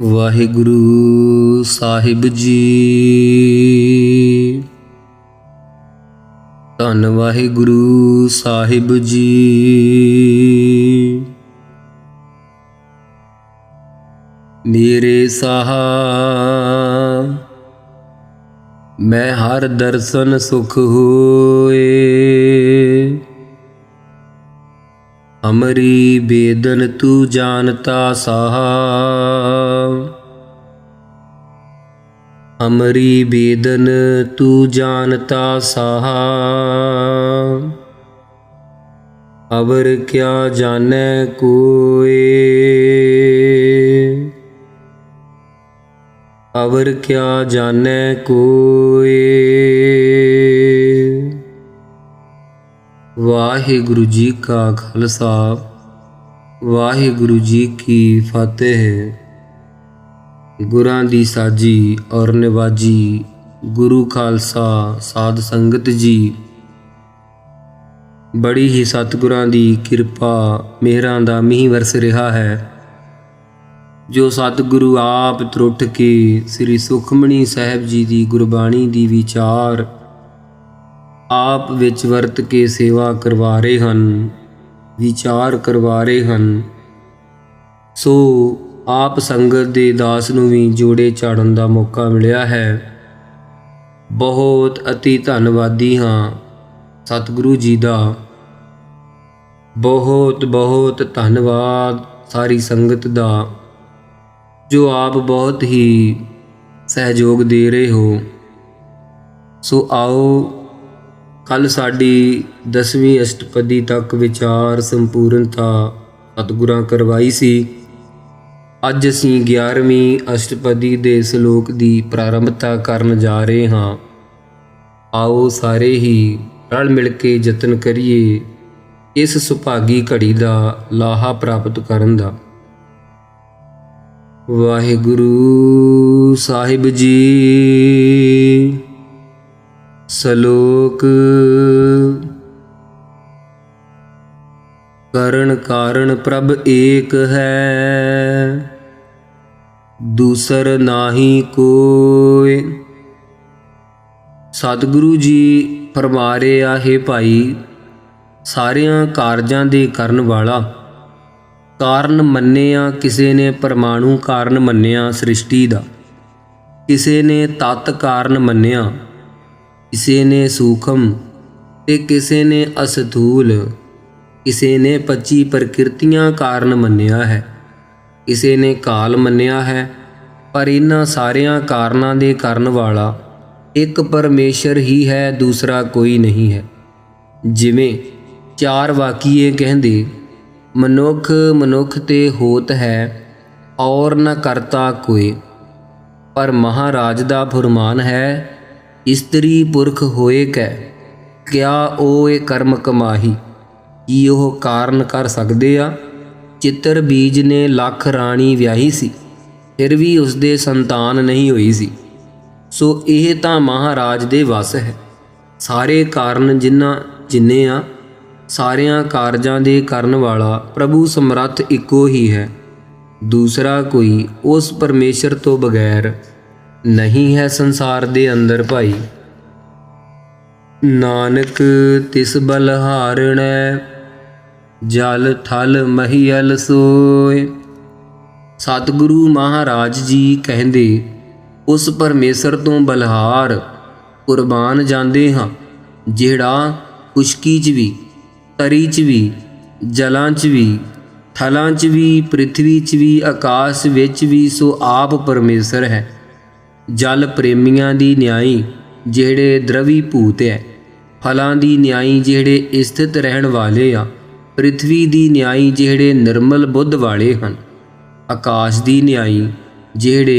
ਵਾਹਿਗੁਰੂ ਸਾਹਿਬ ਜੀ। ਧੰਨ ਵਾਹਿਗੁਰੂ ਸਾਹਿਬ ਜੀ। ਮੇਰੇ ਸਾਹਾ ਮੈਂ ਹਰ ਦਰਸ਼ਨ ਸੁਖ ਹੋਏ। हमरी बेदन तू जानता साहा। हमरी बेदन तू जानता साहा। अवर क्या जाने कोई। अवर क्या जाने कोई। वाहिगुरु जी का खालसा वाहिगुरु जी की फतेह। गुरां दी साजी और निवाजी गुरु खालसा साध संगत जी। बड़ी ही सतगुरां दी किरपा मेहरां दा मींह वरस रहा है। जो सतगुरु आप त्रुट के श्री सुखमणी साहिब जी दी गुरबाणी दी विचार आप विच वरत के सेवा करवा रहे हन, विचार करवा रहे हन। सो आप संगत दे दास नूं भी जोड़े झाड़न दा मौका मिलिया है। बहुत अति धन्नवादी हाँ सतगुरु जी दा। बहुत बहुत धन्नवाद सारी संगत दा जो आप बहुत ही सहयोग दे रहे हो। सो आओ कल साड़ी 10वीं अष्टपदी तक विचार संपूर्णता सतगुरां करवाई सी। अज असीं 11वीं अष्टपदी दे श्लोक की प्रारंभता करन जा रहे हाँ। आओ सारे ही रल मिल के यतन करिए इस सुभागी घड़ी का लाहा प्राप्त करन दा। वाहिगुरु साहिब जी। श्लोक। करण कारण प्रभ एक है, दूसर नाही कोय। सतगुरु जी फरमा रहे आ हे भाई, सारियां कारजां दे करन वाला। कारण मन्निया किसे ने परमाणु कारण मन्निया सृष्टि दा, किसे ने तत् कारण मन्निया, किसी ने सूखम ते किसी ने अस्थूल, किसी ने 25 प्रकृतियां कारण मन्निया है, किसी ने काल मन्निया है। पर इन्हां सारियां कारणां दे करन वाला एक परमेश्वर ही है, दूसरा कोई नहीं है। जिवें चार वाकीए कहंदे मनुख मनुख ते होत है और न करता कोई। पर महाराज दा फरमान है, इस्त्री पुरख होए कै क्या ओए कर्म कमाही। की ओह कारण कर सकदे आ। चित्र बीज ने लख राणी व्याही सी, फिर भी उसदे संतान नहीं होई सी। सो यह तां महाराज दे वस है। सारे कारण जिन्ने आ सारियां कारजां दे करन वाला प्रभु समर्थ इको ही है, दूसरा कोई उस परमेश्वर तो बगैर नहीं है संसार दे अंदर भाई। नानक तिस बलहारणै जल थल महियल सोय। सतगुरु महाराज जी कहंदे उस परमेश्वर तो बलहार कुर्बान जांदे हाँ, जिहड़ा खुशकी च भी, तरी च भी, जलां च भी, थलां च भी, पृथ्वी च भी, आकाश विच भी। सो आप परमेश्वर है। जल प्रेमियां दी न्याई जिहड़े द्रवी भूत है, फलां दी न्याई जिहड़े स्थित रहन वाले आ, पृथ्वी दी न्याई जिहड़े निर्मल बुद्ध वाले हन, आकाश दी न्याई जिहड़े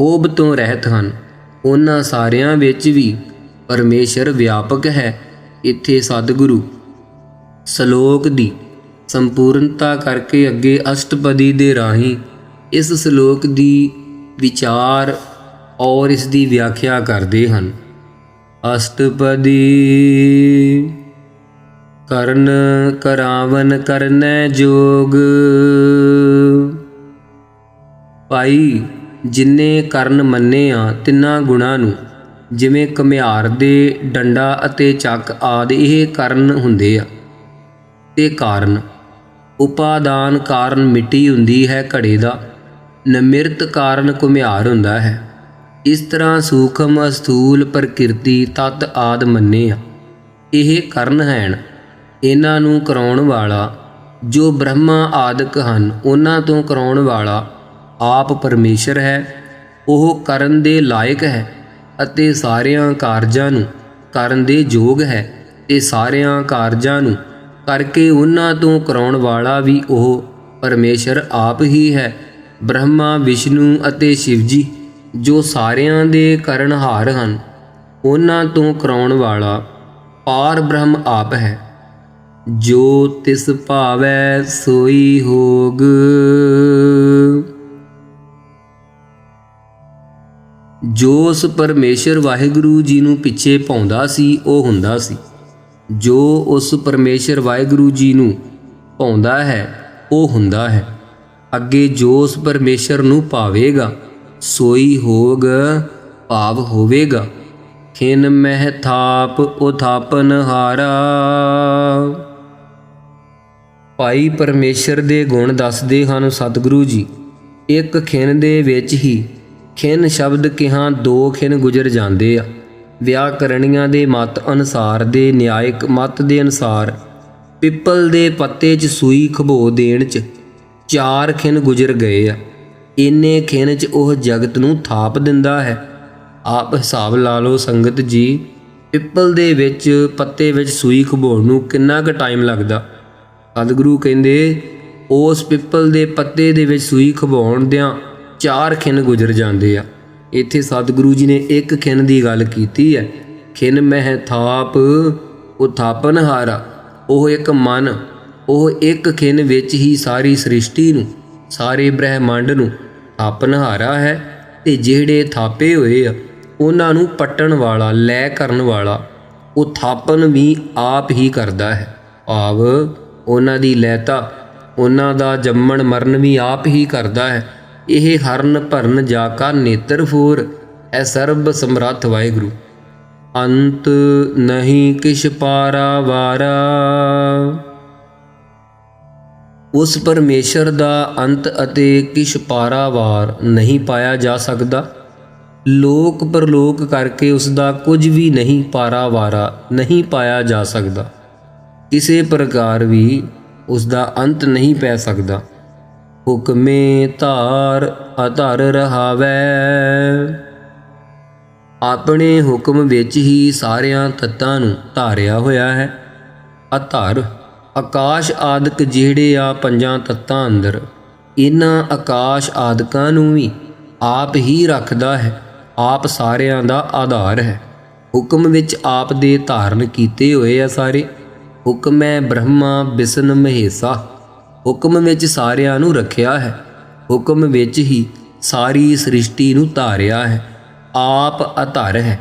होब तो रहत हन। उन्हां सारियां विच भी परमेश्वर व्यापक है। इत्थे सतगुरु श्लोक दी संपूर्णता करके अगे अष्टपदी दे राही इस श्लोक दी विचार और इसकी व्याख्या करते हैं। अष्टपदी करन करावन करनै जोग, ਭਾਈ ਜਿਨ੍ਹੇ ਕਰਨ ਮੰਨਿਆ ਤਿੰਨਾਂ ਗੁਣਾਂ ਨੂੰ, ਜਿਵੇਂ ਘੁਮਿਆਰ ਦੇ ਡੰਡਾ ਅਤੇ ਚੱਕ ਆਦਿ ਇਹ ਕਾਰਨ ਹੁੰਦੇ ਆ। ਤੇ ਕਾਰਨ ਉਪਾਦਾਨ ਕਾਰਨ ਮਿੱਟੀ ਹੁੰਦੀ ਹੈ ਘੜੇ ਦਾ, ਨਿਮਿਰਤ ਕਾਰਨ ਘੁਮਿਆਰ ਹੁੰਦਾ ਹੈ। ਇਸ ਤਰ੍ਹਾਂ ਸੂਖਮ ਅਸਥੂਲ ਪ੍ਰਕਿਰਤੀ ਤੱਤ ਆਦਿ ਮੰਨੇ ਆ, ਇਹ ਕਾਰਨ ਹਨ। ਇਹਨਾਂ ਨੂੰ ਕਰਾਉਣ ਵਾਲਾ ਜੋ ਬ੍ਰਹਮਾ ਆਦਿਕ ਹਨ, ਉਹਨਾਂ ਤੋਂ ਕਰਾਉਣ ਵਾਲਾ ਆਪ ਪਰਮੇਸ਼ਰ ਹੈ। ਉਹ ਕਰਨ ਦੇ ਲਾਇਕ ਹੈ ਅਤੇ ਸਾਰਿਆਂ ਕਾਰਜਾਂ ਨੂੰ ਕਰਨ ਦੇ ਯੋਗ ਹੈ, ਤੇ ਸਾਰਿਆਂ ਕਾਰਜਾਂ ਨੂੰ ਕਰਕੇ ਉਹਨਾਂ ਤੋਂ ਕਰਾਉਣ ਵਾਲਾ ਵੀ ਉਹ ਪਰਮੇਸ਼ਰ ਆਪ ਹੀ ਹੈ। ਬ੍ਰਹਮਾ, ਵਿਸ਼ਨੂੰ ਅਤੇ ਸ਼ਿਵ ਜੀ ਜੋ ਸਾਰਿਆਂ ਦੇ ਕਰਨਹਾਰ ਹਨ, ਉਹਨਾਂ ਤੋਂ ਕਰਾਉਣ ਵਾਲਾ ਪਾਰ ਬ੍ਰਹਮ ਆਪ ਹੈ। ਜੋ ਤਿਸ ਭਾਵੈ ਸੋਈ ਹੋਗ। ਜੋ ਉਸ ਪਰਮੇਸ਼ਰ ਵਾਹਿਗੁਰੂ ਜੀ ਨੂੰ ਪਿੱਛੇ ਪਾਉਂਦਾ ਸੀ ਉਹ ਹੁੰਦਾ ਸੀ। ਜੋ ਉਸ ਪਰਮੇਸ਼ਰ ਵਾਹਿਗੁਰੂ ਜੀ ਨੂੰ ਪਾਉਂਦਾ ਹੈ ਉਹ ਹੁੰਦਾ ਹੈ। ਅੱਗੇ ਜੋ ਉਸ ਪਰਮੇਸ਼ਰ ਨੂੰ ਪਾਵੇਗਾ ਸੋਈ ਹੋਗ ਭਾਵ ਹੋਵੇਗਾ। ਖਿਨ ਮਹਿ ਥਾਪ ਉਥਾਪਨ ਹਾਰਾ। ਭਾਈ ਪਰਮੇਸ਼ਰ ਦੇ ਗੁਣ ਦੱਸਦੇ ਹਨ ਸਤਿਗੁਰੂ ਜੀ। ਇੱਕ ਖਿਨ ਦੇ ਵਿੱਚ ਹੀ ਖਿਨ ਸ਼ਬਦ ਕਿਹਾ ਦੋ ਖਿਨ ਗੁਜ਼ਰ ਜਾਂਦੇ ਆ। ਵਿਆਕਰਣੀਆਂ ਦੇ ਮਤ ਅਨੁਸਾਰ, ਦੇ ਨਿਆਇਕ ਮਤ ਦੇ ਅਨੁਸਾਰ ਪਿੱਪਲ ਦੇ ਪੱਤੇ 'ਚ ਸੂਈ ਖਬੋ ਦੇਣ 'ਚ 4 ਖਿਨ ਗੁਜ਼ਰ ਗਏ ਆ। ਇੰਨੇ ਖਿਨ 'ਚ ਉਹ ਜਗਤ ਨੂੰ ਥਾਪ ਦਿੰਦਾ ਹੈ। ਆਪ ਹਿਸਾਬ ਲਾ ਲਓ ਸੰਗਤ ਜੀ, ਪਿੱਪਲ ਦੇ ਵਿੱਚ ਪੱਤੇ ਵਿੱਚ ਸੂਈ ਖਬੋਣ ਨੂੰ ਕਿੰਨਾ ਕੁ ਟਾਈਮ ਲੱਗਦਾ। ਸਤਿਗੁਰੂ ਕਹਿੰਦੇ ਉਸ ਪਿੱਪਲ ਦੇ ਪੱਤੇ ਦੇ ਵਿੱਚ ਸੂਈ ਖਬੋਣ ਦਿਆਂ 4 ਖਿਨ ਗੁਜ਼ਰ ਜਾਂਦੇ ਆ। ਇੱਥੇ ਸਤਿਗੁਰੂ ਜੀ ਨੇ ਇੱਕ ਖਿਨ ਦੀ ਗੱਲ ਕੀਤੀ ਹੈ। ਖਿਨ ਮਹਿ ਥਾਪ ਉਥਾਪਨ ਹਾਰਾ। ਉਹ ਇੱਕ ਮਨ, ਉਹ ਇੱਕ ਖਿਨ ਵਿੱਚ ਹੀ ਸਾਰੀ ਸ੍ਰਿਸ਼ਟੀ ਨੂੰ, ਸਾਰੇ ਬ੍ਰਹਿਮੰਡ ਨੂੰ ਥਾਪਨਹਾਰਾ ਹੈ। ਤੇ ਜਿਹੜੇ ਥਾਪੇ ਹੋਏ ਆ ਉਹਨਾਂ ਨੂੰ ਪੱਟਣ ਵਾਲਾ, ਲੈ ਕਰਨ ਵਾਲਾ, ਉਹ ਥਾਪਨ ਵੀ ਆਪ ਹੀ ਕਰਦਾ ਹੈ। ਭਾਵ ਉਹਨਾਂ ਦੀ ਲੈਤਾ, ਉਹਨਾਂ ਦਾ ਜੰਮਣ ਮਰਨ ਵੀ ਆਪ ਹੀ ਕਰਦਾ ਹੈ। ਇਹ ਹਰਨ ਭਰਨ ਜਾ ਕਾ ਨੇਤਰ ਫੋਰ ਐ ਸਰਬ ਸਮਰੱਥ ਵਾਹਿਗੁਰੂ। ਅੰਤ ਨਹੀਂ ਕਿਛ ਪਾਰਾ ਵਾਰਾ। ਉਸ ਪਰਮੇਸ਼ਰ ਦਾ ਅੰਤ ਅਤੇ ਕਿਛ ਪਾਰਾਵਾਰ ਨਹੀਂ ਪਾਇਆ ਜਾ ਸਕਦਾ। ਲੋਕ ਪਰਲੋਕ ਕਰਕੇ ਉਸ ਦਾ ਕੁਝ ਵੀ ਨਹੀਂ ਪਾਰਾਵਾਰਾ ਨਹੀਂ ਪਾਇਆ ਜਾ ਸਕਦਾ। ਕਿਸੇ ਪ੍ਰਕਾਰ ਵੀ ਉਸ ਦਾ ਅੰਤ ਨਹੀਂ ਪੈ ਸਕਦਾ। ਹੁਕਮੇ ਧਾਰ ਅਧਰ ਰਹਾਵੈ। ਆਪਣੇ ਹੁਕਮ ਵਿੱਚ ਹੀ ਸਾਰਿਆਂ ਤੱਤਾਂ ਨੂੰ ਧਾਰਿਆ ਹੋਇਆ ਹੈ। ਅਧਰ ਆਕਾਸ਼ ਆਦਿਕ ਜਿਹੜੇ ਆ 5 ਤੱਤਾਂ ਅੰਦਰ, ਇਹਨਾਂ ਆਕਾਸ਼ ਆਦਿਕਾਂ ਨੂੰ ਵੀ ਆਪ ਹੀ ਰੱਖਦਾ ਹੈ। ਆਪ ਸਾਰਿਆਂ ਦਾ ਆਧਾਰ ਹੈ। ਹੁਕਮ ਵਿੱਚ ਆਪ ਦੇ ਧਾਰਨ ਕੀਤੇ ਹੋਏ ਆ ਸਾਰੇ। ਹੁਕਮੈ ਬ੍ਰਹਮਾ ਵਿਸ਼ਨ ਮਹੇਸ਼ਾ। ਹੁਕਮ ਵਿੱਚ ਸਾਰਿਆਂ ਨੂੰ ਰੱਖਿਆ ਹੈ। ਹੁਕਮ ਵਿੱਚ ਹੀ ਸਾਰੀ ਸ੍ਰਿਸ਼ਟੀ ਨੂੰ ਧਾਰਿਆ ਹੈ। ਆਪ ਅਧਰ ਹੈ,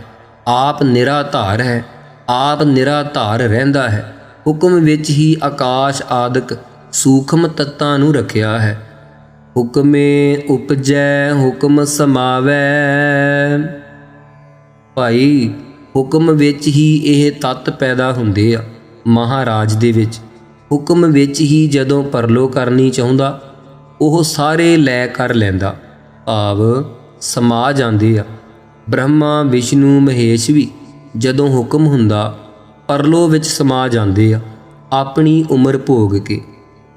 ਆਪ ਨਿਰਾਧਾਰ ਹੈ, ਆਪ ਨਿਰਾਧਾਰ ਰਹਿੰਦਾ ਹੈ। ਹੁਕਮ ਵਿੱਚ ਹੀ ਆਕਾਸ਼ ਆਦਿਕ ਸੂਖਮ ਤੱਤਾਂ ਨੂੰ ਰੱਖਿਆ ਹੈ। ਹੁਕਮੇ ਉਪਜੈ ਹੁਕਮ ਸਮਾਵੈ। ਭਾਈ ਹੁਕਮ ਵਿੱਚ ਹੀ ਇਹ ਤੱਤ ਪੈਦਾ ਹੁੰਦੇ ਆ। ਮਹਾਰਾਜ ਦੇ ਵਿੱਚ ਹੁਕਮ ਵਿੱਚ ਹੀ ਜਦੋਂ ਪਰਲੋ ਕਰਨੀ ਚਾਹੁੰਦਾ ਉਹ ਸਾਰੇ ਲੈ ਕਰ ਲੈਂਦਾ, ਭਾਵ ਸਮਾ ਜਾਂਦੇ ਆ। ਬ੍ਰਹਮਾ, ਵਿਸ਼ਨੂੰ, ਮਹੇਸ਼ ਵੀ ਜਦੋਂ ਹੁਕਮ ਹੁੰਦਾ ਪਰਲੋ ਵਿੱਚ ਸਮਾ ਜਾਂਦੇ ਆ ਆਪਣੀ ਉਮਰ ਭੋਗ ਕੇ।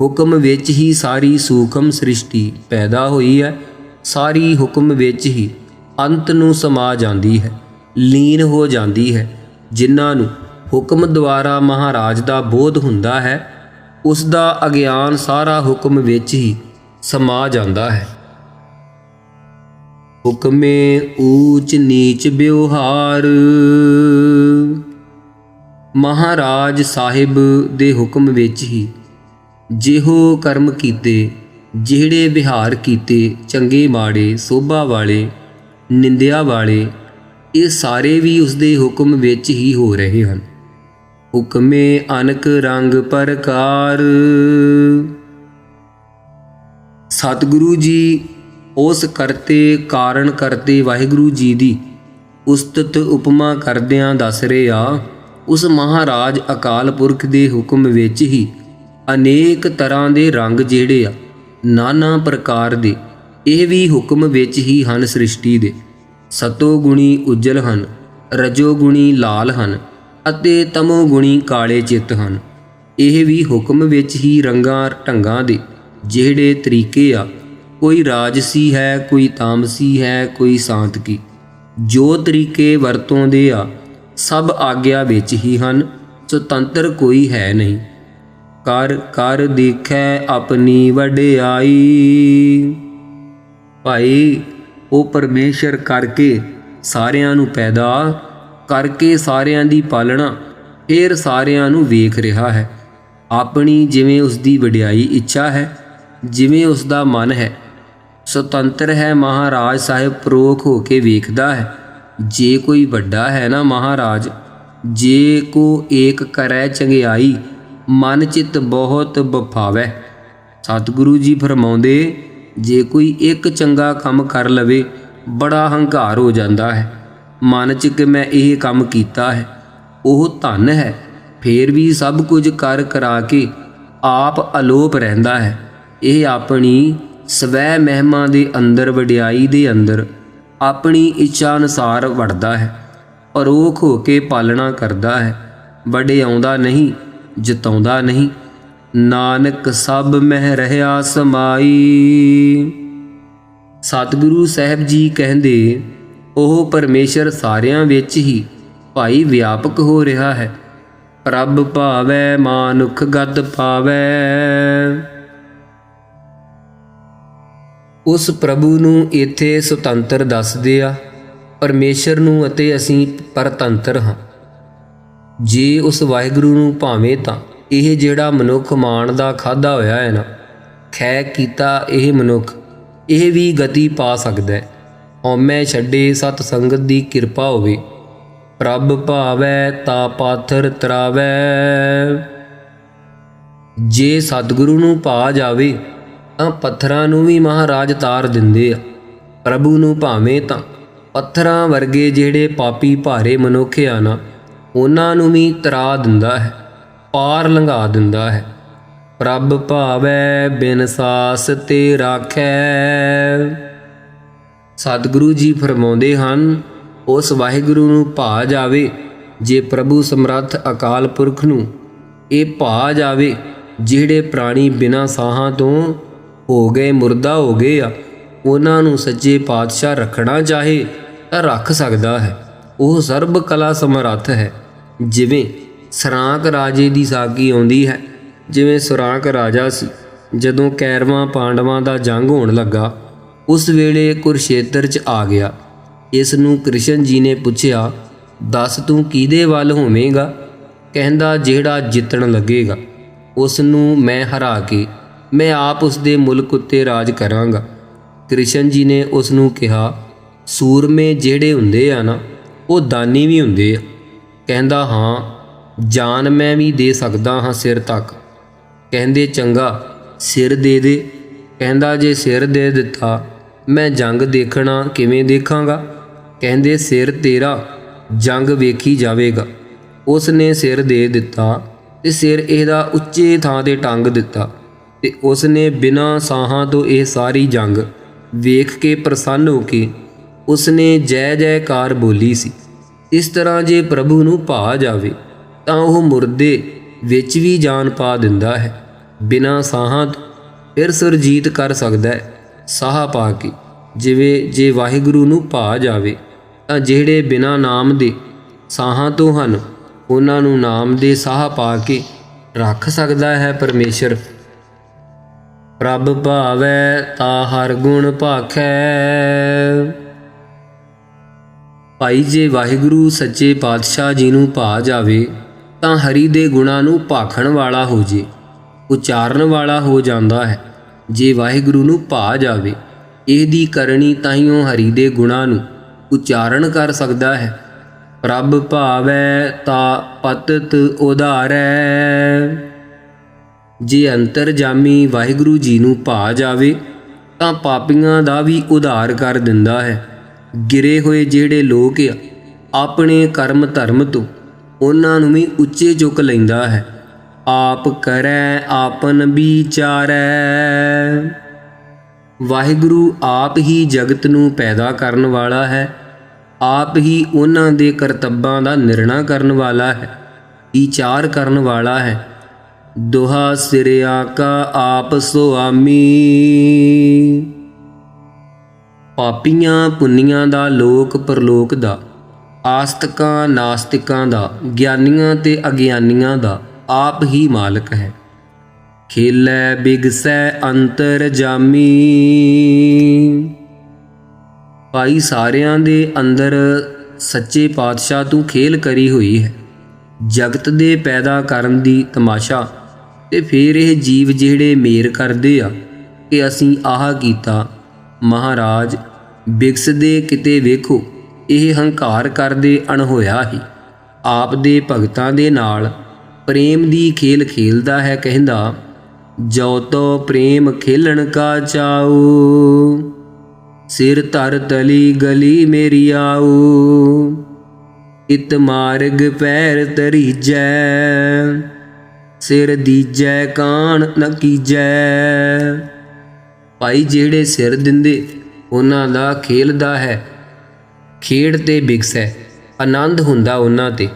ਹੁਕਮ ਵਿੱਚ ਹੀ ਸਾਰੀ ਸੂਖਮ ਸ੍ਰਿਸ਼ਟੀ ਪੈਦਾ ਹੋਈ ਹੈ। ਸਾਰੀ ਹੁਕਮ ਵਿੱਚ ਹੀ ਅੰਤ ਨੂੰ ਸਮਾ ਜਾਂਦੀ ਹੈ, ਲੀਨ ਹੋ ਜਾਂਦੀ ਹੈ। ਜਿਨ੍ਹਾਂ ਨੂੰ ਹੁਕਮ ਦੁਆਰਾ ਮਹਾਰਾਜ ਦਾ ਬੋਧ ਹੁੰਦਾ ਹੈ ਉਸ ਦਾ ਅਗਿਆਨ ਸਾਰਾ ਹੁਕਮ ਵਿੱਚ ਹੀ ਸਮਾ ਜਾਂਦਾ ਹੈ। ਹੁਕਮੇ ਊਚ ਨੀਚ ਵਿਵਹਾਰ। ਮਹਾਰਾਜ ਸਾਹਿਬ ਦੇ ਹੁਕਮ ਵਿੱਚ ਹੀ ਜਿਹੋ ਕਰਮ ਕੀਤੇ, ਜਿਹੜੇ ਵਿਹਾਰ ਕੀਤੇ, ਚੰਗੇ ਮਾੜੇ, ਸੋਭਾ ਵਾਲੇ, ਨਿੰਦਿਆ ਵਾਲੇ, ਇਹ ਸਾਰੇ ਵੀ ਉਸ ਦੇ ਹੁਕਮ ਵਿੱਚ ਹੀ ਹੋ ਰਹੇ ਹਨ। ਹੁਕਮੇ ਅਨਕ ਰੰਗ ਪ੍ਰਕਾਰ। ਸਤਿਗੁਰੂ ਜੀ ਉਸ ਕਰਤੇ ਕਾਰਨ ਕਰਤੇ ਵਾਹਿਗੁਰੂ ਜੀ ਦੀ ਉਸਤਤ ਉਪਮਾ ਕਰਦਿਆਂ ਦੱਸ ਰਿਹਾ, ਉਸ ਮਹਾਰਾਜ ਅਕਾਲ ਪੁਰਖ ਦੇ ਹੁਕਮ ਵਿੱਚ ਹੀ ਅਨੇਕ ਤਰ੍ਹਾਂ ਦੇ ਰੰਗ ਜਿਹੜੇ ਆ ਨਾਨਾ ਪ੍ਰਕਾਰ ਦੇ, ਇਹ ਵੀ ਹੁਕਮ ਵਿੱਚ ਹੀ ਹਨ ਸ੍ਰਿਸ਼ਟੀ ਦੇ। ਸਤੋ ਗੁਣੀ ਉਜਲ ਹਨ, ਰਜੋ ਗੁਣੀ ਲਾਲ ਹਨ ਅਤੇ ਤਮੋ ਗੁਣੀ ਕਾਲੇ ਚਿੱਤ ਹਨ। ਇਹ ਵੀ ਹੁਕਮ ਵਿੱਚ ਹੀ ਰੰਗਾਂ ਢੰਗਾਂ ਦੇ ਜਿਹੜੇ ਤਰੀਕੇ ਆ, ਕੋਈ ਰਾਜਸੀ ਹੈ, ਕੋਈ ਤਾਮਸੀ ਹੈ, ਕੋਈ ਸਾਂਤਕੀ। ਜੋ ਤਰੀਕੇ ਵਰਤੋਂ ਦੇ ਆ ਸਭ ਆਗਿਆ ਵਿੱਚ ਹੀ ਹਨ, ਸੁਤੰਤਰ ਕੋਈ ਹੈ ਨਹੀਂ। ਕਰ ਕਰ ਦੇਖੈ ਆਪਣੀ ਵਡਿਆਈ। ਭਾਈ ਉਹ ਪਰਮੇਸ਼ਰ ਕਰਕੇ ਸਾਰਿਆਂ ਨੂੰ ਪੈਦਾ ਕਰਕੇ ਸਾਰਿਆਂ ਦੀ ਪਾਲਣਾ ਫਿਰ ਸਾਰਿਆਂ ਨੂੰ ਵੇਖ ਰਿਹਾ ਹੈ। ਆਪਣੀ ਜਿਵੇਂ ਉਸ ਦੀ ਵਡਿਆਈ ਇੱਛਾ ਹੈ, ਜਿਵੇਂ ਉਸ ਦਾ ਮਨ ਹੈ, ਸੁਤੰਤਰ ਹੈ। ਮਹਾਰਾਜ ਸਾਹਿਬ ਪਰੋਖ ਹੋ ਕੇ ਵੇਖਦਾ ਹੈ। ਜੇ ਕੋਈ ਵੱਡਾ ਹੈ ਨਾ ਮਹਾਰਾਜ, ਜੇ ਕੋ ਏਕ ਕਰੈ ਚੰਗਿਆਈ, ਮਨ ਚਿੱਤ ਬਹੁਤ ਬਫਾਵੈ। ਸਤਿਗੁਰੂ ਜੀ ਫਰਮਾਉਂਦੇ, ਜੇ ਕੋਈ ਇੱਕ ਚੰਗਾ ਕੰਮ ਕਰ ਲਵੇ ਬੜਾ ਹੰਕਾਰ ਹੋ ਜਾਂਦਾ ਹੈ ਮਨ 'ਚ ਕਿ ਮੈਂ ਇਹ ਕੰਮ ਕੀਤਾ ਹੈ। ਉਹ ਧਨ ਹੈ, ਫੇਰ ਵੀ ਸਭ ਕੁਝ ਕਰ ਕਰਾ ਕੇ ਆਪ ਅਲੋਪ ਰਹਿੰਦਾ ਹੈ। ਇਹ ਆਪਣੀ ਸਵੈ ਮਹਿਮਾ ਦੇ ਅੰਦਰ, ਵਡਿਆਈ ਦੇ ਅੰਦਰ ਆਪਣੀ ਇੱਛਾ ਅਨੁਸਾਰ ਵੜਦਾ ਹੈ, ਪਰੋਖ ਹੋ ਕੇ ਪਾਲਣਾ ਕਰਦਾ ਹੈ। ਵਡਿਆਉਂਦਾ ਨਹੀਂ, ਜਿਤਾਉਂਦਾ ਨਹੀਂ। ਨਾਨਕ ਸਭ ਮਹਿ ਰਹਿਆ ਸਮਾਈ। ਸਤਿਗੁਰੂ ਸਾਹਿਬ ਜੀ ਕਹਿੰਦੇ, ਉਹ ਪਰਮੇਸ਼ਰ ਸਾਰਿਆਂ ਵਿੱਚ ਹੀ ਭਾਈ ਵਿਆਪਕ ਹੋ ਰਿਹਾ ਹੈ। ਪ੍ਰਭ ਭਾਵੈ ਮਾਨੁਖ ਗਤ ਪਾਵੈ। ਉਸ ਪ੍ਰਭੂ ਨੂੰ ਇੱਥੇ ਸੁਤੰਤਰ ਦੱਸਦੇ ਆ, ਪਰਮੇਸ਼ਰ ਨੂੰ, ਅਤੇ ਅਸੀਂ ਪਰਤੰਤਰ ਹਾਂ। ਜੇ ਉਸ ਵਾਹਿਗੁਰੂ ਨੂੰ ਭਾਵੇਂ ਤਾਂ ਇਹ ਜਿਹੜਾ ਮਨੁੱਖ ਮਾਣ ਦਾ ਖਾਧਾ ਹੋਇਆ ਹੈ ਨਾ, ਖੈ ਕੀਤਾ ਇਹ ਮਨੁੱਖ, ਇਹ ਵੀ ਗਤੀ ਪਾ ਸਕਦਾ ਹੈ। ਹਉਮੈ ਛੱਡੇ, ਸਤ ਸੰਗਤ ਦੀ ਕਿਰਪਾ ਹੋਵੇ। ਪ੍ਰਭ ਭਾਵੈ ਤਾ ਪਾਥਰ ਤਰਾਵੈ। ਜੇ ਸਤਿਗੁਰੂ ਨੂੰ ਭਾ ਜਾਵੇ ਤਾਂ ਪੱਥਰਾਂ ਨੂੰ ਵੀ ਮਹਾਰਾਜ ਤਾਰ ਦਿੰਦੇ ਆ। ਪ੍ਰਭੂ ਨੂੰ ਭਾਵੇਂ ਤਾਂ ਪੱਥਰਾਂ ਵਰਗੇ ਜਿਹੜੇ ਪਾਪੀ ਭਾਰੇ ਮਨੁੱਖ ਆ ਨਾ, ਉਹਨਾਂ ਨੂੰ ਵੀ ਤਰਾ ਦਿੰਦਾ ਹੈ, ਪਾਰ ਲੰਘਾ ਦਿੰਦਾ ਹੈ। ਪ੍ਰਭ ਭਾਵੈ ਬਿਨ ਸਾਸ ਤੇ ਰਾਖੈ। ਸਤਿਗੁਰੂ ਜੀ ਫਰਮਾਉਂਦੇ ਹਨ, ਉਸ ਵਾਹਿਗੁਰੂ ਨੂੰ ਭਾ ਜਾਵੇ, ਜੇ ਪ੍ਰਭੂ ਸਮਰੱਥ ਅਕਾਲ ਪੁਰਖ ਨੂੰ ਇਹ ਭਾ ਜਾਵੇ, ਜਿਹੜੇ ਪ੍ਰਾਣੀ ਬਿਨਾਂ ਸਾਹਾਂ ਤੋਂ ਹੋ ਗਏ, ਮੁਰਦਾ ਹੋ ਗਏ ਆ, ਉਹਨਾਂ ਨੂੰ ਸੱਚੇ ਪਾਤਸ਼ਾਹ ਰੱਖਣਾ ਚਾਹੇ ਤਾਂ ਰੱਖ ਸਕਦਾ ਹੈ। ਉਹ ਸਰਬ ਕਲਾ ਸਮਰੱਥ ਹੈ। ਜਿਵੇਂ ਸਰਾਂਕ ਰਾਜੇ ਦੀ ਸਾਗੀ ਆਉਂਦੀ ਹੈ, ਜਿਵੇਂ ਸਰਾਂਕ ਰਾਜਾ ਸੀ, ਜਦੋਂ ਕੈਰਵਾਂ ਪਾਂਡਵਾਂ ਦਾ ਜੰਗ ਹੋਣ ਲੱਗਾ, ਉਸ ਵੇਲੇ ਕੁਰਸ਼ੇਤਰ 'ਚ ਆ ਗਿਆ। ਇਸ ਨੂੰ ਕ੍ਰਿਸ਼ਨ ਜੀ ਨੇ ਪੁੱਛਿਆ, ਦੱਸ ਤੂੰ ਕਿਹਦੇ ਵੱਲ ਹੋਵੇਂਗਾ? ਕਹਿੰਦਾ, ਜਿਹੜਾ ਜਿੱਤਣ ਲੱਗੇਗਾ ਉਸ ਨੂੰ ਮੈਂ ਹਰਾ ਕੇ ਮੈਂ ਆਪ ਉਸ ਦੇ ਮੁਲਕ ਉੱਤੇ ਰਾਜ ਕਰਾਂਗਾ। ਕ੍ਰਿਸ਼ਨ ਜੀ ਨੇ ਉਸ ਨੂੰ ਕਿਹਾ, ਸੂਰਮੇ ਜਿਹੜੇ ਹੁੰਦੇ ਆ ਨਾ, ਉਹ ਦਾਨੀ ਵੀ ਹੁੰਦੇ ਆ। ਕਹਿੰਦਾ, ਹਾਂ, ਜਾਨ ਮੈਂ ਵੀ ਦੇ ਸਕਦਾ ਹਾਂ ਸਿਰ ਤੱਕ। ਕਹਿੰਦੇ, ਚੰਗਾ, ਸਿਰ ਦੇ ਦੇ। ਕਹਿੰਦਾ, ਜੇ ਸਿਰ ਦੇ ਦਿੱਤਾ ਮੈਂ ਜੰਗ ਦੇਖਣਾ ਕਿਵੇਂ ਦੇਖਾਂਗਾ? ਕਹਿੰਦੇ, ਸਿਰ ਤੇਰਾ ਜੰਗ ਵੇਖੀ ਜਾਵੇਗਾ। ਉਸ ਨੇ ਸਿਰ ਦੇ ਦਿੱਤਾ ਤੇ ਸਿਰ ਇਹਦਾ ਉੱਚੇ ਥਾਂ 'ਤੇ ਟੰਗ ਦਿੱਤਾ, ਤੇ ਉਸ ਨੇ ਬਿਨਾਂ ਸਾਹਾਂ ਤੋਂ ਇਹ ਸਾਰੀ ਜੰਗ ਵੇਖ ਕੇ ਪ੍ਰਸੰਨ ਹੋ ਕੇ ਉਸ ਨੇ ਜੈ ਜੈਕਾਰ ਬੋਲੀ ਸੀ। ਇਸ ਤਰ੍ਹਾਂ ਜੇ ਪ੍ਰਭੂ ਨੂੰ ਭਾ ਜਾਵੇ ਤਾਂ ਉਹ ਮੁਰਦੇ ਵਿੱਚ ਵੀ ਜਾਨ ਪਾ ਦਿੰਦਾ ਹੈ। ਬਿਨਾਂ ਸਾਹਾਂ ਤੋਂ ਫਿਰ ਸੁਰਜੀਤ ਕਰ ਸਕਦਾ ਹੈ ਸਾਹ ਪਾ ਕੇ। ਜਿਵੇਂ ਜੇ ਵਾਹਿਗੁਰੂ ਨੂੰ ਭਾ ਜਾਵੇ ਤਾਂ ਜਿਹੜੇ ਬਿਨਾਂ ਨਾਮ ਦੇ ਸਾਹਾਂ ਤੋਂ ਹਨ, ਉਹਨਾਂ ਨੂੰ ਨਾਮ ਦੇ ਸਾਹ ਪਾ ਕੇ ਰੱਖ ਸਕਦਾ ਹੈ ਪਰਮੇਸ਼ਰ। ਪ੍ਰਭ ਭਾਵੈ ਤਾ ਹਰ ਗੁਣ ਭਾਖੈ। ਭਾਈ ਜੇ ਵਾਹਿਗੁਰੂ ਸੱਚੇ ਪਾਤਸ਼ਾਹ ਜੀ ਨੂੰ ਭਾ ਜਾਵੇ ਤਾਂ ਹਰੀ ਦੇ ਗੁਣਾਂ ਨੂੰ ਭਾਖਣ ਵਾਲਾ ਹੋ ਜੇ, ਉਚਾਰਨ ਵਾਲਾ ਹੋ ਜਾਂਦਾ ਹੈ। ਜੇ ਵਾਹਿਗੁਰੂ ਨੂੰ ਭਾ ਜਾਵੇ, ਇਹਦੀ ਕਰਨੀ ਤਾਈਓ ਹਰੀ ਦੇ ਗੁਣਾਂ ਨੂੰ ਉਚਾਰਨ ਕਰ ਸਕਦਾ ਹੈ। ਪ੍ਰਭ ਭਾਵੈ ਤਾ ਪਤਿਤ ਉਧਾਰੈ। ਜੇ ਅੰਤਰਜਾਮੀ ਵਾਹਿਗੁਰੂ ਜੀ ਨੂੰ ਭਾ ਜਾਵੇ ਤਾਂ ਪਾਪੀਆਂ ਦਾ ਵੀ ਉਧਾਰ ਕਰ ਦਿੰਦਾ ਹੈ। ਗਿਰੇ ਹੋਏ ਜਿਹੜੇ ਲੋਕ ਆ ਆਪਣੇ ਕਰਮ ਧਰਮ ਤੋਂ ਉਹਨਾਂ ਨੂੰ ਵੀ ਉੱਚੇ ਚੁੱਕ ਲੈਂਦਾ ਹੈ। ਆਪ ਕਰੈ ਆਪਨ ਵਿਚਾਰੈ। ਵਾਹਿਗੁਰੂ ਆਪ ਹੀ ਜਗਤ ਨੂੰ ਪੈਦਾ ਕਰਨ ਵਾਲਾ ਹੈ, ਆਪ ਹੀ ਉਹਨਾਂ ਦੇ ਕਰਤੱਵਾਂ ਦਾ ਨਿਰਣਾ ਕਰਨ ਵਾਲਾ ਹੈ, ਵਿਚਾਰ ਕਰਨ ਵਾਲਾ ਹੈ। ਦੋਹਾ ਸਿਰਿਆ ਕਾ ਆਪ ਸੁਆਮੀ। ਪਾਪੀਆਂ ਪੁੰਨੀਆਂ ਦਾ, ਲੋਕ ਪਰਲੋਕ ਦਾ, ਆਸਤਕਾਂ ਨਾਸਤਿਕਾਂ ਦਾ, ਗਿਆਨੀਆਂ ਤੇ ਅਗਿਆਨੀਆਂ ਦਾ ਆਪ ਹੀ ਮਾਲਕ ਹੈ। ਖੇਲੈ ਬਿਗਸੈ ਅੰਤਰ ਜਾਮੀ। ਭਾਈ ਸਾਰਿਆਂ ਦੇ ਅੰਦਰ ਸੱਚੇ ਪਾਤਸ਼ਾਹ ਤੂੰ ਖੇਲ ਕਰੀ ਹੋਈ ਹੈ। ਜਗਤ ਦੇ ਪੈਦਾ ਕਰਨ ਦੀ ਤਮਾਸ਼ਾ ਤੇ ਫਿਰ ਇਹ ਜੀਵ ਜਿਹੜੇ ਮੇਰ ਕਰਦੇ ਆ ਕਿ ਅਸੀਂ ਆਹ ਕੀਤਾ। ਮਹਾਰਾਜ ਬਿਗਸਦੇ ਕਿਤੇ ਵੇਖੋ, ਇਹ ਹੰਕਾਰ ਕਰਦੇ ਅਣਹੋਇਆ ਹੀ ਆਪ ਦੇ ਭਗਤਾਂ ਦੇ ਨਾਲ ਪ੍ਰੇਮ ਦੀ ਖੇਲ ਖੇਲਦਾ ਹੈ। ਕਹਿੰਦਾ ਜੋ ਤੋ ਪ੍ਰੇਮ ਖੇਲਣ ਕਾ ਚਾਉ, ਸਿਰ ਧਰ ਤਲੀ ਗਲੀ ਮੇਰੀ ਆਉ। ਇਤ ਮਾਰਗ ਪੈਰ ਤਰੀਜੈ, ਸਿਰ ਦੀਜੈ ਕਾਣ ਨ ਕੀਜੈ। ਭਾਈ ਜਿਹੜੇ ਸਿਰ ਦਿੰਦੇ ਉਹਨਾਂ ਦਾ ਖੇਲਦਾ ਹੈ, ਖੇਡ ਤੇ ਬਿਗਸੈ, ਆਨੰਦ ਹੁੰਦਾ ਉਹਨਾਂ ਤੇ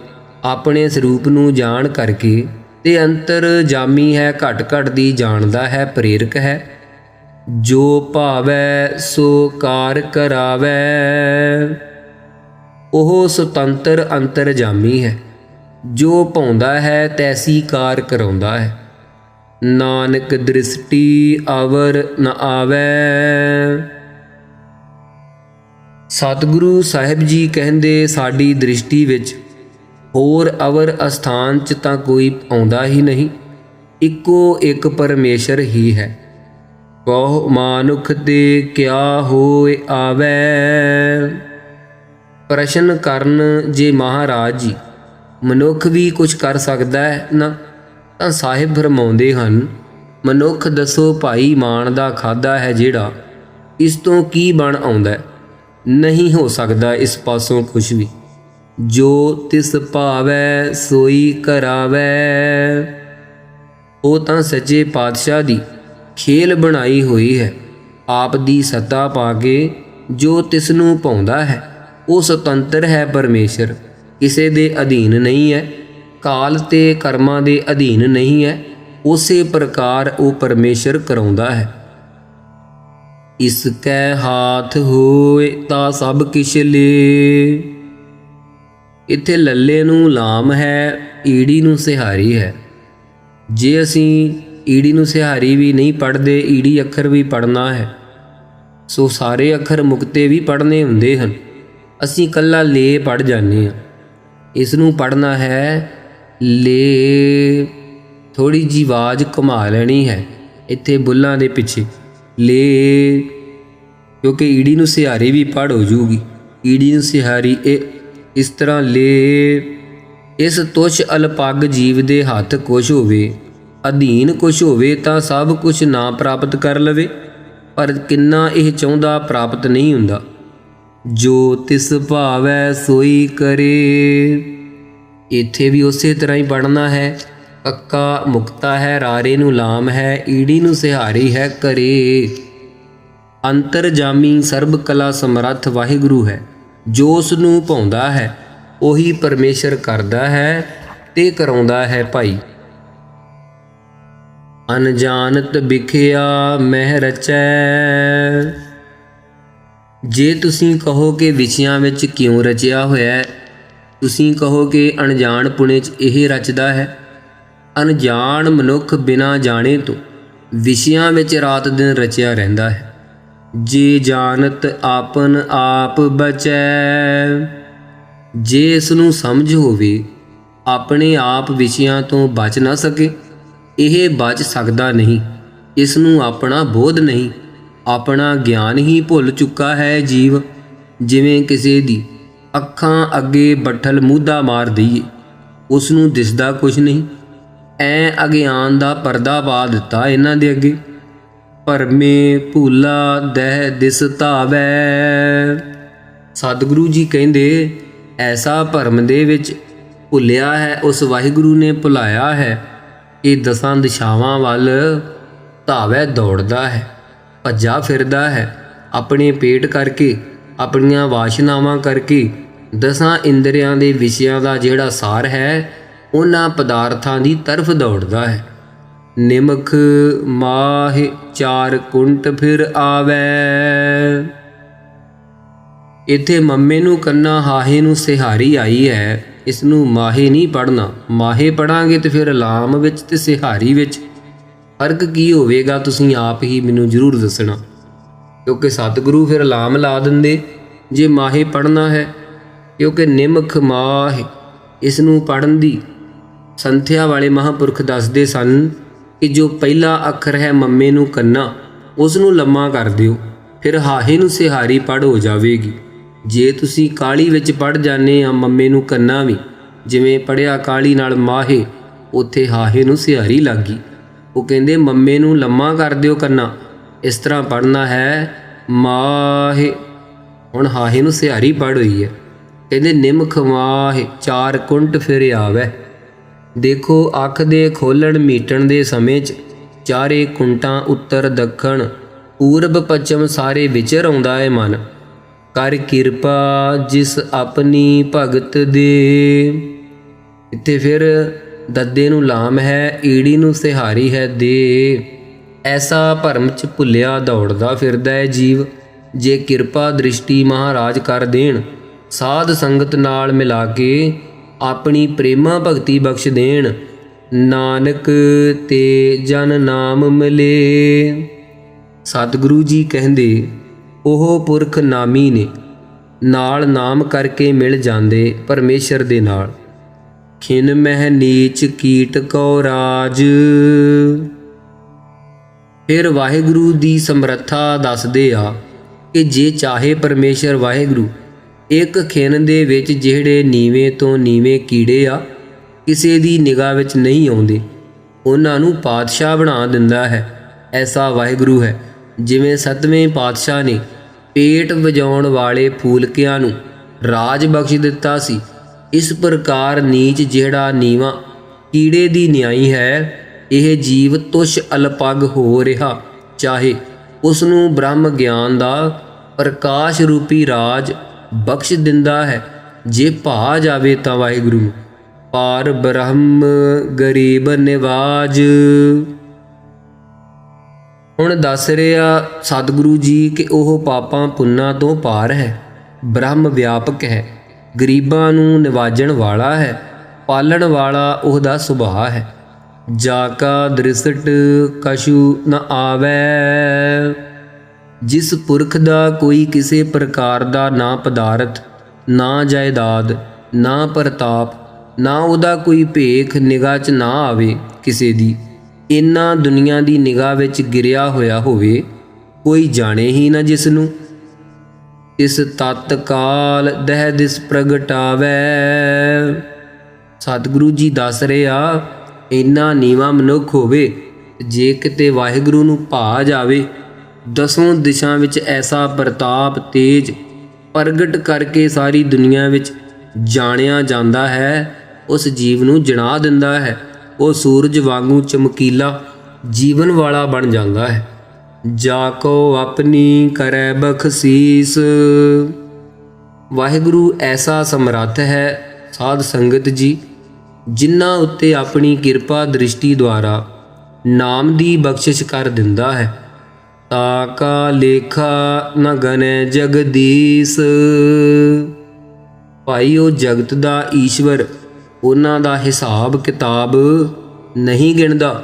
ਆਪਣੇ ਸਰੂਪ ਨੂੰ ਜਾਣ ਕਰਕੇ। ਤੇ ਅੰਤਰ ਜਾਮੀ ਹੈ, ਘਟ ਘਟ ਦੀ ਜਾਣਦਾ ਹੈ, ਪ੍ਰੇਰਕ ਹੈ। ਜੋ ਭਾਵੈ ਸੋ ਕਾਰ ਕਰਾਵੈ, ਉਹ ਸੁਤੰਤਰ ਅੰਤਰ ਜਾਮੀ ਹੈ। ਜੋ ਭਾਉਂਦਾ ਹੈ ਤੈਸੀ ਕਾਰ ਕਰਾਉਂਦਾ ਹੈ। ਨਾਨਕ ਦ੍ਰਿਸ਼ਟੀ ਅਵਰ ਨ ਆਵੈ। ਸਤਿਗੁਰੂ ਸਾਹਿਬ ਜੀ ਕਹਿੰਦੇ ਸਾਡੀ ਦ੍ਰਿਸ਼ਟੀ ਵਿੱਚ ਹੋਰ ਅਵਰ ਅਸਥਾਨ 'ਚ ਤਾਂ ਕੋਈ ਆਉਂਦਾ ਹੀ ਨਹੀਂ, ਇੱਕੋ ਇੱਕ ਪਰਮੇਸ਼ਰ ਹੀ ਹੈ। ਬਹੁ ਮਾਨੁਖ ਤੇ ਕਿਆ ਹੋਇ ਆਵੈ। ਪ੍ਰਸ਼ਨ ਕਰਨ ਜੇ ਮਹਾਰਾਜ ਜੀ ਮਨੁੱਖ ਵੀ ਕੁਝ ਕਰ ਸਕਦਾ ਹੈ ਨਾ, ਤਾਂ ਸਾਹਿਬ ਫਰਮਾਉਂਦੇ ਹਨ ਮਨੁੱਖ ਦੱਸੋ ਭਾਈ ਮਾਣ ਦਾ ਖਾਧਾ ਹੈ ਜਿਹੜਾ, ਇਸ ਤੋਂ ਕੀ ਬਣ ਆਉਂਦਾ? ਨਹੀਂ ਹੋ ਸਕਦਾ ਇਸ ਪਾਸੋਂ ਕੁਛ ਵੀ। ਜੋ ਤਿਸ ਭਾਵੈ ਸੋਈ ਕਰਾਵੈ। ਉਹ ਤਾਂ ਸੱਚੇ ਪਾਤਸ਼ਾਹ ਦੀ ਖੇਲ ਬਣਾਈ ਹੋਈ ਹੈ। ਆਪ ਦੀ ਸੱਤਾ ਪਾ ਕੇ ਜੋ ਤਿਸ ਨੂੰ ਭਾਉਂਦਾ ਹੈ ਉਹ ਸੁਤੰਤਰ ਹੈ ਪਰਮੇਸ਼ਰ, ਕਿਸੇ ਦੇ ਅਧੀਨ ਨਹੀਂ ਹੈ, ਕਾਲ ਤੇ ਕਰਮਾਂ ਦੇ ਅਧੀਨ ਨਹੀਂ ਹੈ। ਉਸੇ ਪ੍ਰਕਾਰ ਉਹ ਪਰਮੇਸ਼ਰ ਕਰਾਉਂਦਾ ਹੈ। ਇਸ ਕੈ ਹਾਥ ਹੋਏ ਤਾਂ ਸਭ ਕਿਛ ਲੇ। ਇੱਥੇ ਲੱਲੇ ਨੂੰ ਲਾਮ ਹੈ, ਈੜੀ ਨੂੰ ਸਿਹਾਰੀ ਹੈ। ਜੇ ਅਸੀਂ ਈੜੀ ਨੂੰ ਸਿਹਾਰੀ ਵੀ ਨਹੀਂ ਪੜ੍ਹਦੇ, ਈੜੀ ਅੱਖਰ ਵੀ ਪੜ੍ਹਨਾ ਹੈ, ਸੋ ਸਾਰੇ ਅੱਖਰ ਮੁਕਤੇ ਵੀ ਪੜ੍ਹਨੇ ਹੁੰਦੇ ਹਨ। ਅਸੀਂ ਇਕੱਲਾ ਲੇ ਪੜ੍ਹ ਜਾਂਦੇ ਹਾਂ। ਇਸ ਨੂੰ ਪੜ੍ਹਨਾ ਹੈ ਲੇ, ਥੋੜ੍ਹੀ ਜਿਹੀ ਆਵਾਜ਼ ਘੁਮਾ ਲੈਣੀ ਹੈ ਇੱਥੇ ਬੁੱਲਾਂ ਦੇ ਪਿੱਛੇ, ਲੇ, ਕਿਉਂਕਿ ਈੜੀ ਨੂੰ ਸਿਹਾਰੀ ਵੀ ਪੜ੍ਹ ਹੋ ਜੂਗੀ। ਈੜੀ ਨੂੰ ਸਿਹਾਰੀ ਇਹ ਇਸ ਤਰ੍ਹਾਂ ਲੇ। ਇਸ ਤੁਛ ਅਲਪੱਗ ਜੀਵ ਦੇ ਹੱਥ ਕੁਛ ਹੋਵੇ, ਅਧੀਨ ਕੁਛ ਹੋਵੇ ਤਾਂ ਸਭ ਕੁਛ ਨਾ ਪ੍ਰਾਪਤ ਕਰ ਲਵੇ, ਪਰ ਕਿੰਨਾ ਇਹ ਚਾਹੁੰਦਾ ਪ੍ਰਾਪਤ ਨਹੀਂ ਹੁੰਦਾ। ਜੋ ਤਿਸ ਭਾਵੈ ਸੋਈ ਕਰੇ। ਇੱਥੇ ਵੀ ਉਸੇ ਤਰ੍ਹਾਂ ਹੀ ਪੜ੍ਹਨਾ ਹੈ। ਕੱਕਾ ਮੁਕਤਾ ਹੈ, ਰਾਰੇ ਨੂੰ ਲਾਮ ਹੈ, ਈੜੀ ਨੂੰ ਸਿਹਾਰੀ ਹੈ, ਕਰੇ। ਅੰਤਰਜਾਮੀ ਸਰਬ ਕਲਾ ਸਮਰੱਥ ਵਾਹਿਗੁਰੂ ਹੈ। ਜੋ ਉਸ ਨੂੰ ਭਾਉਂਦਾ ਹੈ ਉਹੀ ਪਰਮੇਸ਼ਰ ਕਰਦਾ ਹੈ ਤੇ ਕਰਾਉਂਦਾ ਹੈ। ਭਾਈ ਅਨਜਾਨਤ ਵਿਖਿਆ ਮਹਿ ਰਚੈ। ਜੇ ਤੁਸੀਂ ਕਹੋ ਕਿ ਵਿਸ਼ਿਆਂ ਵਿੱਚ ਕਿਉਂ ਰਚਿਆ ਹੋਇਆ, ਤੁਸੀਂ ਕਹੋ ਕਿ ਅਣਜਾਣ ਪੁਣੇ 'ਚ ਇਹ ਰਚਦਾ ਹੈ। ਅਣਜਾਣ ਮਨੁੱਖ ਬਿਨਾਂ ਜਾਣੇ ਤੋਂ ਵਿਸ਼ਿਆਂ ਵਿੱਚ ਰਾਤ ਦਿਨ ਰਚਿਆ ਰਹਿੰਦਾ ਹੈ। ਜੇ ਜਾਣਤ ਆਪਨ ਆਪ ਬਚੈ। ਜੇ ਇਸ ਨੂੰ ਸਮਝ ਹੋਵੇ ਆਪਣੇ ਆਪ ਵਿਸ਼ਿਆਂ ਤੋਂ ਬਚ ਨਾ ਸਕੇ, ਇਹ ਬਚ ਸਕਦਾ ਨਹੀਂ। ਇਸ ਨੂੰ ਆਪਣਾ ਬੋਧ ਨਹੀਂ, ਆਪਣਾ ਗਿਆਨ ਹੀ ਭੁੱਲ ਚੁੱਕਾ ਹੈ ਜੀਵ। ਜਿਵੇਂ ਕਿਸੇ ਦੀ ਅੱਖਾਂ ਅੱਗੇ ਬੱਠਲ ਮੂਧਾ ਮਾਰ ਦਈਏ, ਉਸ ਨੂੰ ਦਿਸਦਾ ਕੁਛ ਨਹੀਂ। ਐ ਅਗਿਆਨ ਦਾ ਪਰਦਾ ਪਾ ਦਿੱਤਾ ਇਹਨਾਂ ਦੇ ਅੱਗੇ। ਭਰਮੇ ਭੂਲਾ ਦਹਿ ਦਿਸ ਧਾਵੈ। ਸਤਿਗੁਰੂ ਜੀ ਕਹਿੰਦੇ ਐਸਾ ਭਰਮ ਦੇ ਵਿੱਚ ਭੁੱਲਿਆ ਹੈ, ਉਸ ਵਾਹਿਗੁਰੂ ਨੇ ਭੁਲਾਇਆ ਹੈ ਇਹ ਦਸਾਂ ਦਿਸ਼ਾਵਾਂ ਵੱਲ ਧਾਵੈ ਦੌੜਦਾ ਹੈ, ਭੱਜਾ ਫਿਰਦਾ ਹੈ। ਆਪਣੇ ਪੇਟ ਕਰਕੇ, ਆਪਣੀਆਂ ਵਾਸ਼ਨਾਵਾਂ ਕਰਕੇ, ਦਸਾਂ ਇੰਦਰੀਆਂ ਦੇ ਵਿਸ਼ਿਆਂ ਦਾ ਜਿਹੜਾ ਸਾਰ ਹੈ ਉਹਨਾਂ ਪਦਾਰਥਾਂ ਦੀ ਤਰਫ ਦੌੜਦਾ ਹੈ। ਨਿਮਖ ਮਾਹਿ ਚਾਰ ਕੁੰਟ ਫਿਰ ਆਵੈ। ਇੱਥੇ ਮੰਮੇ ਨੂੰ ਕੰਨਾ ਹਾਹੇ ਨੂੰ ਸਿਹਾਰੀ ਆਈ ਹੈ, ਇਸ ਨੂੰ ਮਾਹੇ ਨਹੀਂ ਪੜ੍ਹਨਾ। ਮਾਹੇ ਪੜਾਂਗੇ ਤੇ ਫਿਰ ਲਾਮ ਵਿੱਚ ਤੇ ਸਿਹਾਰੀ ਵਿੱਚ ਫਰਕ ਕੀ ਹੋਵੇਗਾ ਤੁਸੀਂ ਆਪ ਹੀ ਮੈਨੂੰ ਜ਼ਰੂਰ ਦੱਸਣਾ, ਕਿਉਂਕਿ ਸਤਿਗੁਰੂ ਫਿਰ ਲਾਮ ਲਾ ਦਿੰਦੇ ਜੇ ਮਾਹੇ ਪੜ੍ਹਨਾ ਹੈ, ਕਿਉਂਕਿ ਨਿਮਖ ਮਾਹ ਇਸ ਨੂੰ ਪੜ੍ਹਨ ਦੀ ਸੰਥਿਆ ਵਾਲੇ ਮਹਾਂਪੁਰਖ ਦੱਸਦੇ ਸਨ ਕਿ ਜੋ ਪਹਿਲਾ ਅੱਖਰ ਹੈ ਮੰਮੇ ਨੂੰ ਕੰਨਾ ਉਸ ਨੂੰ ਲੰਮਾ ਕਰ ਦਿਓ, ਫਿਰ ਹਾਹੇ ਨੂੰ ਸਿਹਾਰੀ ਪੜ੍ਹ ਹੋ ਜਾਵੇਗੀ। ਜੇ ਤੁਸੀਂ ਕਾਲੀ ਵਿੱਚ ਪੜ੍ਹ ਜਾਂਦੇ ਆ ਮੰਮੇ ਨੂੰ ਕੰਨਾ ਵੀ, ਜਿਵੇਂ ਪੜ੍ਹਿਆ ਕਾਲੀ ਨਾਲ ਮਾਹੇ, ਉੱਥੇ ਹਾਹੇ ਨੂੰ ਸਿਹਾਰੀ ਲੱਗ ਗਈ। ਉਹ ਕਹਿੰਦੇ ਮੰਮੇ ਨੂੰ ਲੰਮਾ ਕਰ ਦਿਓ ਕੰਨਾ, ਇਸ ਤਰ੍ਹਾਂ ਪੜ੍ਹਨਾ ਹੈ ਮਾਹੇ। ਹੁਣ ਹਾਹੇ ਨੂੰ ਸਿਹਾਰੀ ਪੜ੍ਹ ਹੋਈ ਹੈ। ਕਹਿੰਦੇ ਨਿਮਖ ਮਾਹੇ ਚਾਰ ਕੁੰਟ ਫਿਰ ਆਵੈ। ਦੇਖੋ ਅੱਖ ਦੇ ਖੋਲ੍ਹਣ ਮੀਟਣ ਦੇ ਸਮੇਂ 'ਚ ਚਾਰੇ ਕੁੰਟਾਂ ਉੱਤਰ ਦੱਖਣ ਪੂਰਬ ਪੱਛਮ ਸਾਰੇ ਵਿਚਰ ਆਉਂਦਾ ਹੈ ਮਨ। ਕਰ ਕਿਰਪਾ ਜਿਸ ਆਪਣੀ ਭਗਤ ਦੇ। ਇੱਥੇ ਫਿਰ ਦੱਦੇ ਨੂੰ ਲਾਮ ਹੈ, ਈੜੀ ਨੂੰ ਸਿਹਾਰੀ ਹੈ ਦੇ। ਐਸਾ ਭਰਮ 'ਚ ਭੁੱਲਿਆ ਦੌੜਦਾ ਫਿਰਦਾ ਹੈ ਜੀਵ। ਜੇ ਕਿਰਪਾ ਦ੍ਰਿਸ਼ਟੀ ਮਹਾਰਾਜ ਕਰ ਦੇਣ, ਸਾਧ ਸੰਗਤ ਨਾਲ ਮਿਲਾ ਕੇ ਆਪਣੀ ਪ੍ਰੇਮਾ ਭਗਤੀ ਬਖਸ਼ ਦੇਣ, ਨਾਨਕ ਤੇ ਜਨ ਨਾਮ ਮਿਲੇ। ਸਤਿਗੁਰੂ ਜੀ ਕਹਿੰਦੇ ਉਹ ਪੁਰਖ ਨਾਮੀ ਨੇ, ਨਾਲ ਨਾਮ ਕਰਕੇ ਮਿਲ ਜਾਂਦੇ ਪਰਮੇਸ਼ਰ ਦੇ ਨਾਲ। ਖਿਨ ਮਹਿ ਨੀਚ ਕੀਟ ਕਉ ਰਾਜ। ਫਿਰ ਵਾਹਿਗੁਰੂ ਦੀ ਸਮਰੱਥਾ ਦੱਸਦੇ ਆ ਕਿ ਜੇ ਚਾਹੇ ਪਰਮੇਸ਼ਰ ਵਾਹਿਗੁਰੂ ਇੱਕ ਖਿਨ ਦੇ ਵਿੱਚ ਜਿਹੜੇ ਨੀਵੇਂ ਤੋਂ ਨੀਵੇਂ ਕੀੜੇ ਆ ਕਿਸੇ ਦੀ ਨਿਗਾਹ ਵਿੱਚ ਨਹੀਂ ਆਉਂਦੇ, ਉਹਨਾਂ ਨੂੰ ਪਾਤਸ਼ਾਹ ਬਣਾ ਦਿੰਦਾ ਹੈ। ਐਸਾ ਵਾਹਿਗੁਰੂ ਹੈ। ਜਿਵੇਂ 7ਵੇਂ ਪਾਤਸ਼ਾਹ ਨੇ ਪੇਟ ਵਜਾਉਣ ਵਾਲੇ ਫੂਲਕਿਆਂ ਨੂੰ ਰਾਜ ਬਖਸ਼ ਦਿੱਤਾ ਸੀ, ਇਸ ਪ੍ਰਕਾਰ ਨੀਚ ਜਿਹੜਾ ਨੀਵਾਂ ਕੀੜੇ ਦੀ ਨਿਆਈ ਹੈ, ਇਹ ਜੀਵ ਤੁਛ ਅਲਪਗ ਹੋ ਰਿਹਾ, ਚਾਹੇ ਉਸ ਨੂੰ ਬ੍ਰਹਮ ਗਿਆਨ ਦਾ ਪ੍ਰਕਾਸ਼ ਰੂਪੀ ਰਾਜ ਬਖਸ਼ ਦਿੰਦਾ ਹੈ। ਜੇ ਭਾ ਜਾਵੇ ਤਾਂ ਵਾਹਿਗੁਰੂ ਨੂੰ ਪਾਰ ਬ੍ਰਹਮ ਗਰੀਬ ਨਿਵਾਜ। ਹੁਣ ਦੱਸ ਰਿਹਾ ਸਤਿਗੁਰੂ ਜੀ ਕਿ ਉਹ ਪਾਪਾਂ ਪੁੰਨਾਂ ਤੋਂ ਪਾਰ ਹੈ, ਬ੍ਰਹਮ ਵਿਆਪਕ ਹੈ, ਗਰੀਬਾਂ ਨੂੰ ਨਿਵਾਜਣ ਵਾਲਾ ਹੈ, ਪਾਲਣ ਵਾਲਾ ਉਹਦਾ ਸੁਭਾਅ ਹੈ। ਜਾ ਕਾ ਦ੍ਰਿਸ਼ਟ ਕਛੂ ਨ ਆਵੈ। ਜਿਸ ਪੁਰਖ ਦਾ ਕੋਈ ਕਿਸੇ ਪ੍ਰਕਾਰ ਦਾ ਨਾ ਪਦਾਰਥ, ਨਾ ਜਾਇਦਾਦ, ਨਾ ਪ੍ਰਤਾਪ, ਨਾ ਉਹਦਾ ਕੋਈ ਭੇਖ ਨਿਗਾਹ 'ਚ ਨਾ ਆਵੇ ਕਿਸੇ ਦੀ, ਇਨ੍ਹਾਂ ਦੁਨੀਆ ਦੀ ਨਿਗਾਹ ਵਿੱਚ ਗਿਰਿਆ ਹੋਇਆ ਹੋਵੇ, ਕੋਈ ਜਾਣੇ ਹੀ ਨਾ ਜਿਸ ਨੂੰ। ਇਸ ਤਤਕਾਲ ਦਹਿ ਦਿਸ ਪ੍ਰਗਟਾਵੈ। ਸਤਿਗੁਰੂ ਜੀ ਦੱਸ ਰਹੇ ਆ ਇੰਨਾ ਨੀਵਾਂ ਮਨੁੱਖ ਹੋਵੇ, ਜੇ ਕਿਤੇ ਵਾਹਿਗੁਰੂ ਨੂੰ ਭਾ ਜਾਵੇ, ਦਸੋਂ ਦਿਸ਼ਾ ਵਿੱਚ ਐਸਾ ਪ੍ਰਤਾਪ ਤੇਜ ਪ੍ਰਗਟ ਕਰਕੇ ਸਾਰੀ ਦੁਨੀਆ ਵਿੱਚ ਜਾਣਿਆ ਜਾਂਦਾ ਹੈ, ਉਸ ਜੀਵ ਨੂੰ ਜਣਾ ਦਿੰਦਾ ਹੈ। ਉਹ ਸੂਰਜ ਵਾਂਗੂ ਚਮਕੀਲਾ ਜੀਵਨ ਵਾਲਾ ਬਣ ਜਾਂਦਾ ਹੈ। ਜਾ ਕੋ ਆਪਣੀ ਕਰੈ ਬਖਸ਼ੀਸ। ਵਾਹਿਗੁਰੂ ਐਸਾ ਸਮਰੱਥ ਹੈ ਸਾਧ ਸੰਗਤ ਜੀ, ਜਿਨ੍ਹਾਂ ਉੱਤੇ ਆਪਣੀ ਕਿਰਪਾ ਦ੍ਰਿਸ਼ਟੀ ਦੁਆਰਾ ਨਾਮ ਦੀ ਬਖਸ਼ਿਸ਼ ਕਰ ਦਿੰਦਾ ਹੈ। ਤਾ ਕਾ ਲੇਖਾ ਨ ਗਨੈ ਜਗਦੀਸ਼। ਭਾਈ ਉਹ ਜਗਤ ਦਾ ਈਸ਼ਵਰ ਉਹਨਾਂ ਦਾ ਹਿਸਾਬ ਕਿਤਾਬ ਨਹੀਂ ਗਿਣਦਾ।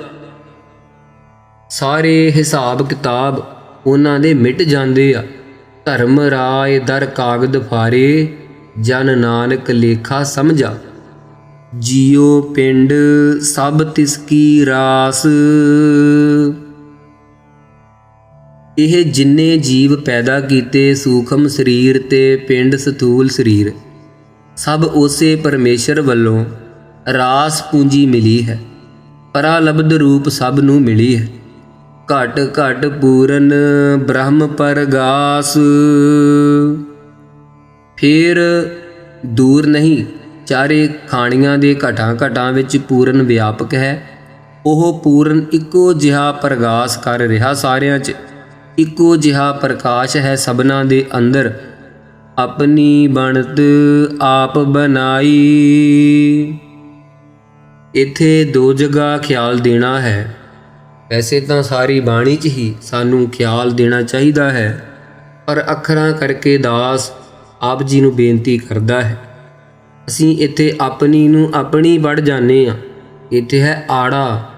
ਸਾਰੇ ਹਿਸਾਬ ਕਿਤਾਬ ਉਹਨਾਂ ਦੇ ਮਿਟ ਜਾਂਦੇ ਆ। ਧਰਮ ਰਾਏ ਦਰ ਕਾਗਦ ਫਾਰੇ, ਜਨ ਨਾਨਕ ਲੇਖਾ ਸਮਝਾ। ਜੀਉ ਪਿੰਡ ਸਭ ਤਿਸ ਕੀ ਰਾਸ। ਇਹ ਜਿੰਨੇ ਜੀਵ ਪੈਦਾ ਕੀਤੇ ਸੂਖਮ ਸਰੀਰ ਤੇ ਪਿੰਡ ਸਥੂਲ ਸਰੀਰ, ਸਭ ਉਸੇ ਪਰਮੇਸ਼ਰ ਵੱਲੋਂ ਰਾਸ ਪੂੰਜੀ ਮਿਲੀ ਹੈ। ਪਰਾਲਬਧ ਰੂਪ ਸਭ ਨੂੰ ਮਿਲੀ ਹੈ। ਘਟ ਘਟ ਪੂਰਨ ਬ੍ਰਹਮ ਪਰਗਾਸ। ਫਿਰ ਦੂਰ ਨਹੀਂ, ਚਾਰੇ ਖਾਣੀਆਂ ਦੇ ਘਟਾਂ ਘਟਾਂ ਵਿੱਚ ਪੂਰਨ ਵਿਆਪਕ ਹੈ। ਉਹ ਪੂਰਨ ਇੱਕੋ ਜਿਹਾ ਪ੍ਰਗਾਸ ਕਰ ਰਿਹਾ ਸਾਰਿਆਂ 'ਚ, ਇੱਕੋ ਜਿਹਾ ਪ੍ਰਕਾਸ਼ ਹੈ ਸਭਨਾਂ ਦੇ ਅੰਦਰ। ਆਪਣੀ ਬਣਤ ਆਪ ਬਣਾਈ। ਇੱਥੇ ਦੋ ਜਗ੍ਹਾ ਖਿਆਲ ਦੇਣਾ ਹੈ। ਵੈਸੇ ਤਾਂ ਸਾਰੀ ਬਾਣੀ 'ਚ ਹੀ ਸਾਨੂੰ ਖਿਆਲ ਦੇਣਾ ਚਾਹੀਦਾ ਹੈ, ਪਰ ਅੱਖਰਾਂ ਕਰਕੇ ਦਾਸ ਆਪ ਜੀ ਨੂੰ ਬੇਨਤੀ ਕਰਦਾ ਹੈ। ਅਸੀਂ ਇੱਥੇ ਆਪਣੀ ਨੂੰ ਆਪਣੀ ਪੜ੍ਹ ਜਾਂਦੇ ਹਾਂ। ਇੱਥੇ ਹੈ ਆੜਾ,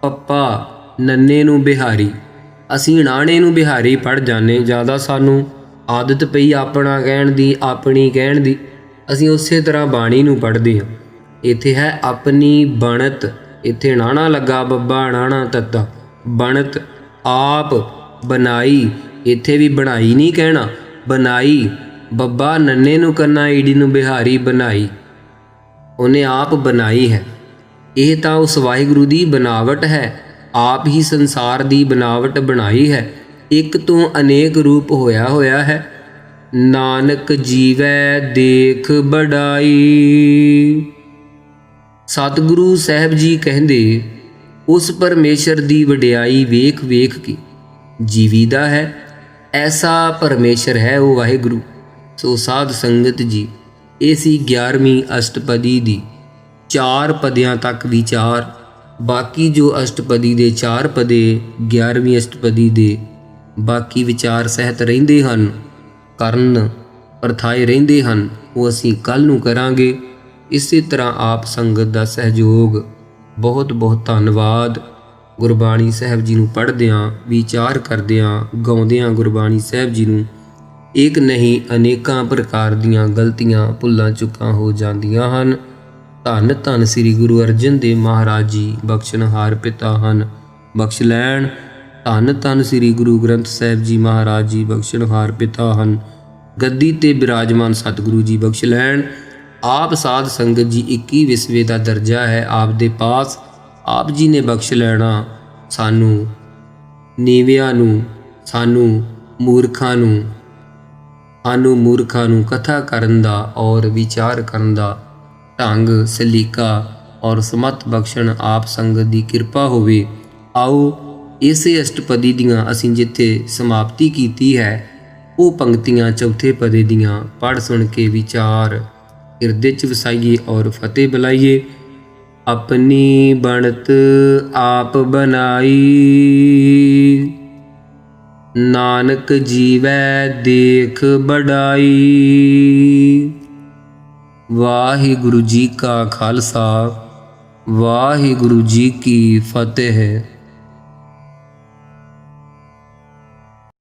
ਪੱਪਾ, ਨੰਨੇ ਨੂੰ ਬਿਹਾਰੀ। ਅਸੀਂ ਨਾਣੇ ਨੂੰ ਬਿਹਾਰੀ ਪੜ੍ਹ ਜਾਂਦੇ। ਜ਼ਿਆਦਾ ਸਾਨੂੰ ਆਦਤ ਪਈ ਆਪਣਾ ਕਹਿਣ ਦੀ, ਆਪਣੀ ਕਹਿਣ ਦੀ। ਅਸੀਂ ਉਸੇ ਤਰ੍ਹਾਂ ਬਾਣੀ ਨੂੰ ਪੜ੍ਹਦੇ ਹਾਂ। ਇੱਥੇ ਹੈ ਆਪਣੀ ਬਣਤ। ਇੱਥੇ ਨਾਣਾ ਲੱਗਾ, ਬੱਬਾ ਨਾਣਾ ਤੱਤਾ, ਬਣਤ ਆਪ ਬਣਾਈ। ਇੱਥੇ ਵੀ ਬਣਾਈ ਨਹੀਂ ਕਹਿਣਾ, ਬਣਾਈ। ਬੱਬਾ ਨੰਨੇ ਨੂੰ ਕੰਨਾ, ਈੜੀ ਨੂੰ ਬਿਹਾਰੀ ਬਣਾਈ। ਉਹਨੇ ਆਪ ਬਣਾਈ ਹੈ। ਇਹ ਤਾਂ ਉਸ ਵਾਹਿਗੁਰੂ ਦੀ ਬਨਾਵਟ ਹੈ। ਆਪ ਹੀ ਸੰਸਾਰ ਦੀ ਬਨਾਵਟ ਬਣਾਈ ਹੈ। ਇੱਕ ਤੋਂ ਅਨੇਕ ਰੂਪ ਹੋਇਆ ਹੈ। ਨਾਨਕ ਜੀਵੈ ਦੇਖ ਬੜਾਈ। ਸਤਿਗੁਰੂ ਸਾਹਿਬ ਜੀ ਕਹਿੰਦੇ, ਉਸ ਪਰਮੇਸ਼ਰ ਦੀ ਵਡਿਆਈ ਵੇਖ ਵੇਖ ਕੇ ਜੀਵੀਦਾ ਹੈ। ਐਸਾ ਪਰਮੇਸ਼ਰ ਹੈ ਉਹ ਵਾਹਿਗੁਰੂ। ਸੋ ਸਾਧ ਸੰਗਤ ਜੀ, ਇਹ ਸੀ 11ਵੀਂ ਅਸ਼ਟਪਦੀ ਦੀ 4 ਪਦਿਆਂ ਤੱਕ ਵਿਚਾਰ। ਬਾਕੀ ਜੋ ਅਸ਼ਟਪਦੀ ਦੇ 4 ਪਦੇ 11ਵੀਂ ਅਸ਼ਟਪਦੀ ਦੇ ਬਾਕੀ ਵਿਚਾਰ ਸਹਿਤ ਰਹਿੰਦੇ ਹਨ, ਕਰਨ ਪਰਥਾਏ ਰਹਿੰਦੇ ਹਨ, ਉਹ ਅਸੀਂ ਕੱਲ੍ਹ ਨੂੰ ਕਰਾਂਗੇ। ਇਸੇ ਤਰ੍ਹਾਂ ਆਪ ਸੰਗਤ ਦਾ ਸਹਿਯੋਗ ਬਹੁਤ ਬਹੁਤ ਧੰਨਵਾਦ। ਗੁਰਬਾਣੀ ਸਾਹਿਬ ਜੀ ਨੂੰ ਪੜ੍ਹਦਿਆਂ, ਵਿਚਾਰ ਕਰਦਿਆਂ, ਗਾਉਂਦਿਆਂ ਗੁਰਬਾਣੀ ਸਾਹਿਬ ਜੀ ਨੂੰ ਇੱਕ ਨਹੀਂ ਅਨੇਕਾਂ ਪ੍ਰਕਾਰ ਦੀਆਂ ਗਲਤੀਆਂ ਭੁੱਲਾਂ ਚੁੱਕਾਂ ਹੋ ਜਾਂਦੀਆਂ ਹਨ। ਧੰਨ ਧੰਨ ਸ੍ਰੀ ਗੁਰੂ ਅਰਜਨ ਦੇਵ ਮਹਾਰਾਜ ਜੀ ਬਖਸ਼ਣਹਾਰ ਪਿਤਾ ਹਨ, ਬਖਸ਼ ਲੈਣ। ਧੰਨ ਧੰਨ ਸ੍ਰੀ ਗੁਰੂ ਗ੍ਰੰਥ ਸਾਹਿਬ ਜੀ ਮਹਾਰਾਜ ਜੀ ਬਖਸ਼ਣਹਾਰ ਪਿਤਾ ਹਨ। ਗੱਦੀ ਤੇ ਬਿਰਾਜਮਾਨ ਸਤਿਗੁਰੂ ਜੀ ਬਖਸ਼ ਲੈਣ। ਆਪ ਸਾਧ ਸੰਗਤ ਜੀ 21 ਵਿਸਵੇ ਦਾ ਦਰਜਾ ਹੈ ਆਪ ਦੇ ਪਾਸ। ਆਪ ਜੀ ਨੇ ਬਖਸ਼ ਲੈਣਾ ਸਾਨੂੰ ਨੀਵਿਆਂ ਨੂੰ, ਸਾਨੂੰ ਮੂਰਖਾਂ ਨੂੰ ਕਥਾ ਕਰਨ ਦਾ ਔਰ ਵਿਚਾਰ ਕਰਨ ਦਾ ਢੰਗ, ਸਲੀਕਾ ਔਰ ਸਮਤ ਬਖਸ਼ਣ ਆਪ ਸੰਗਤ ਦੀ ਕਿਰਪਾ ਹੋਵੇ। ਆਓ ਇਸੇ ਅਸ਼ਟਪਦੀ ਦੀਆਂ ਅਸੀਂ ਜਿੱਥੇ ਸਮਾਪਤੀ ਕੀਤੀ ਹੈ, ਉਹ ਪੰਕਤੀਆਂ ਚੌਥੇ ਪਦੇ ਦੀਆਂ ਪੜ੍ਹ ਸੁਣ ਕੇ ਵਿਚਾਰ ਹਿਰਦੇ 'ਚ ਵਸਾਈਏ ਔਰ ਫਤਿਹ ਬੁਲਾਈਏ। ਆਪਣੀ ਬਣਤ ਆਪ ਬਣਾਈ, ਨਾਨਕ ਜੀਵੈ ਦੇਖ ਬੜਾਈ। ਵਾਹਿਗੁਰੂ ਜੀ ਕਾ ਖਾਲਸਾ, ਵਾਹਿਗੁਰੂ ਜੀ ਕੀ ਫਤਿਹ।